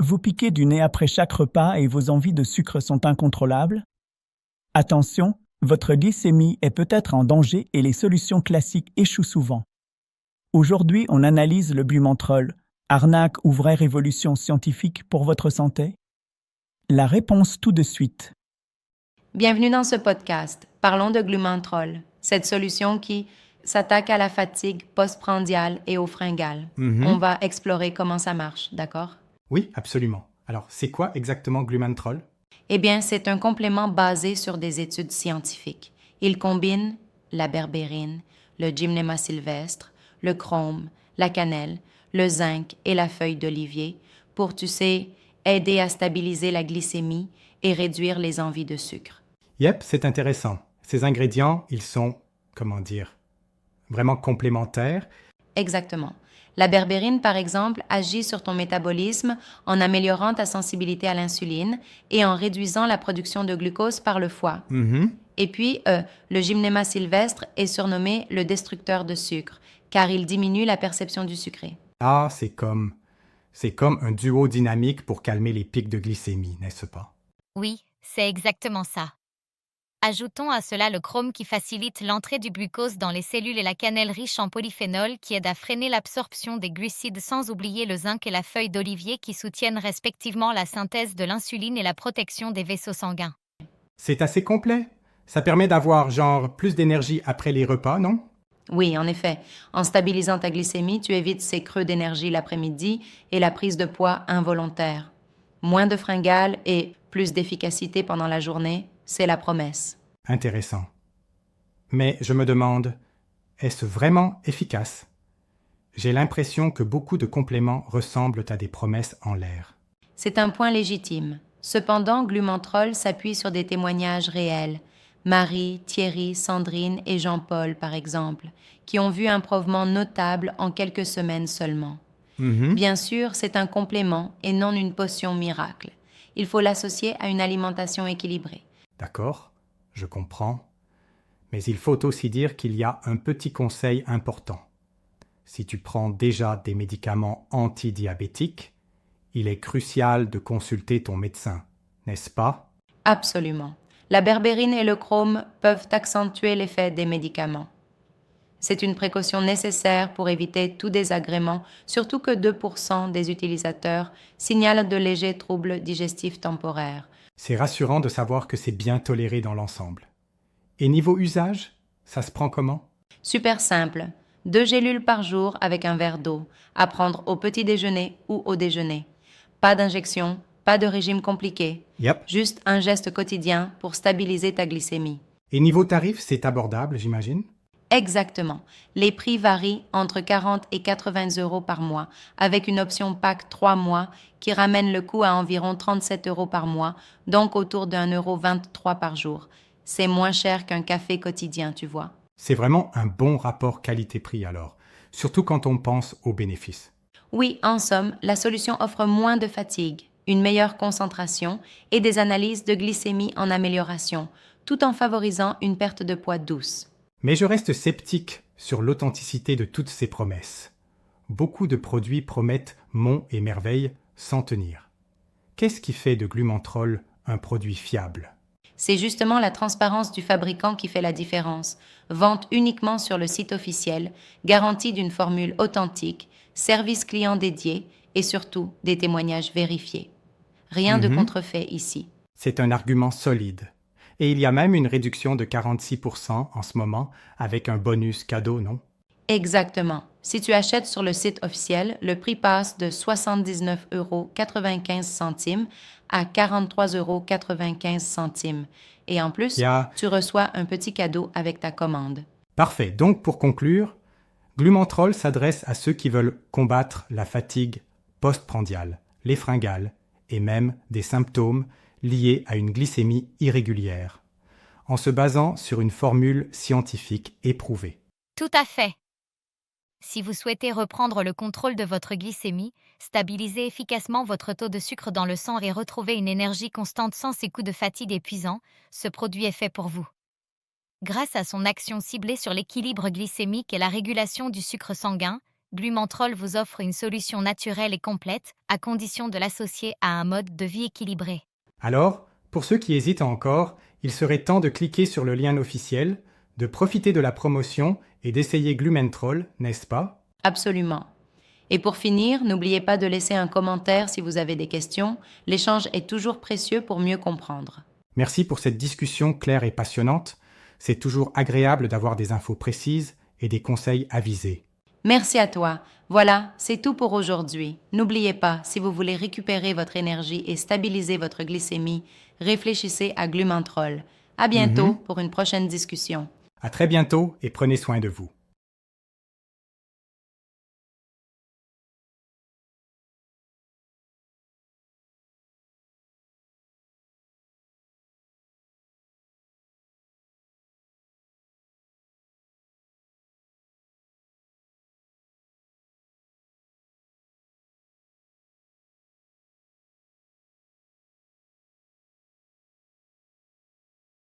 Vous piquez du nez après chaque repas et vos envies de sucre sont incontrôlables? Attention, votre glycémie est peut-être en danger et les solutions classiques échouent souvent. Aujourd'hui, on analyse le Bumentrol. Arnaque ou vraie révolution scientifique pour votre santé? La réponse tout de suite. Bienvenue dans ce podcast. Parlons de Glumentrol, cette solution qui s'attaque à la fatigue postprandiale et au fringale. On va explorer comment ça marche, d'accord? Oui, absolument. Alors, c'est quoi exactement Glumentrol? Eh bien, c'est un complément basé sur des études scientifiques. Il combine la berbérine, le Gymnema sylvestre, le chrome, la cannelle, le zinc et la feuille d'olivier pour, tu sais, aider à stabiliser la glycémie et réduire les envies de sucre. Yep, c'est intéressant. Ces ingrédients, ils sont, vraiment complémentaires. Exactement. La berbérine, par exemple, agit sur ton métabolisme en améliorant ta sensibilité à l'insuline et en réduisant la production de glucose par le foie. Et puis, le Gymnema sylvestre est surnommé le destructeur de sucre, car il diminue la perception du sucré. Ah, c'est comme un duo dynamique pour calmer les pics de glycémie, n'est-ce pas? Oui, c'est exactement ça. Ajoutons à cela le chrome qui facilite l'entrée du glucose dans les cellules et la cannelle riche en polyphénol qui aide à freiner l'absorption des glucides sans oublier le zinc et la feuille d'olivier qui soutiennent respectivement la synthèse de l'insuline et la protection des vaisseaux sanguins. C'est assez complet. Ça permet d'avoir plus d'énergie après les repas, non? Oui, en effet. En stabilisant ta glycémie, tu évites ces creux d'énergie l'après-midi et la prise de poids involontaire. Moins de fringales et plus d'efficacité pendant la journée, c'est la promesse. Intéressant. Mais je me demande, est-ce vraiment efficace? J'ai l'impression que beaucoup de compléments ressemblent à des promesses en l'air. C'est un point légitime. Cependant, Glumentrol s'appuie sur des témoignages réels. Marie, Thierry, Sandrine et Jean-Paul, par exemple, qui ont vu un improvement notable en quelques semaines seulement. Bien sûr, c'est un complément et non une potion miracle. Il faut l'associer à une alimentation équilibrée. D'accord, je comprends. Mais il faut aussi dire qu'il y a un petit conseil important. Si tu prends déjà des médicaments antidiabétiques, il est crucial de consulter ton médecin, n'est-ce pas? Absolument. La berbérine et le chrome peuvent accentuer l'effet des médicaments. C'est une précaution nécessaire pour éviter tout désagrément, surtout que 2% des utilisateurs signalent de légers troubles digestifs temporaires. C'est rassurant de savoir que c'est bien toléré dans l'ensemble. Et niveau usage, ça se prend comment? Super simple. 2 gélules par jour avec un verre d'eau, à prendre au petit déjeuner ou au déjeuner. Pas d'injection, pas de régime compliqué. Yep. Juste un geste quotidien pour stabiliser ta glycémie. Et niveau tarif, c'est abordable, j'imagine? Exactement. Les prix varient entre 40 et 80 € par mois, avec une option pack 3 mois qui ramène le coût à environ 37 € par mois, donc autour de 1,23 € par jour. C'est moins cher qu'un café quotidien, tu vois. C'est vraiment un bon rapport qualité-prix alors, surtout quand on pense aux bénéfices. Oui, en somme, la solution offre moins de fatigue, une meilleure concentration et des analyses de glycémie en amélioration, tout en favorisant une perte de poids douce. Mais je reste sceptique sur l'authenticité de toutes ces promesses. Beaucoup de produits promettent monts et merveilles sans tenir. Qu'est-ce qui fait de Glumentrol un produit fiable? C'est justement la transparence du fabricant qui fait la différence. Vente uniquement sur le site officiel, garantie d'une formule authentique, service client dédié et surtout des témoignages vérifiés. Rien de contrefait ici. C'est un argument solide. Et il y a même une réduction de 46% en ce moment avec un bonus cadeau, non? Exactement. Si tu achètes sur le site officiel, le prix passe de 79,95 € à 43,95 €. Et en plus, tu reçois un petit cadeau avec ta commande. Parfait. Donc, pour conclure, Glumentrol s'adresse à ceux qui veulent combattre la fatigue postprandiale, les fringales et même des symptômes liés à une glycémie irrégulière, en se basant sur une formule scientifique éprouvée. Tout à fait. Si vous souhaitez reprendre le contrôle de votre glycémie, stabiliser efficacement votre taux de sucre dans le sang et retrouver une énergie constante sans ces coups de fatigue épuisants, ce produit est fait pour vous. Grâce à son action ciblée sur l'équilibre glycémique et la régulation du sucre sanguin, Glumentrol vous offre une solution naturelle et complète, à condition de l'associer à un mode de vie équilibré. Alors, pour ceux qui hésitent encore, il serait temps de cliquer sur le lien officiel, de profiter de la promotion et d'essayer Glumentrol, n'est-ce pas? Absolument. Et pour finir, n'oubliez pas de laisser un commentaire si vous avez des questions. L'échange est toujours précieux pour mieux comprendre. Merci pour cette discussion claire et passionnante. C'est toujours agréable d'avoir des infos précises et des conseils avisés. Merci à toi. Voilà, c'est tout pour aujourd'hui. N'oubliez pas, si vous voulez récupérer votre énergie et stabiliser votre glycémie, réfléchissez à Glumentrol. À bientôt pour une prochaine discussion. À très bientôt et prenez soin de vous.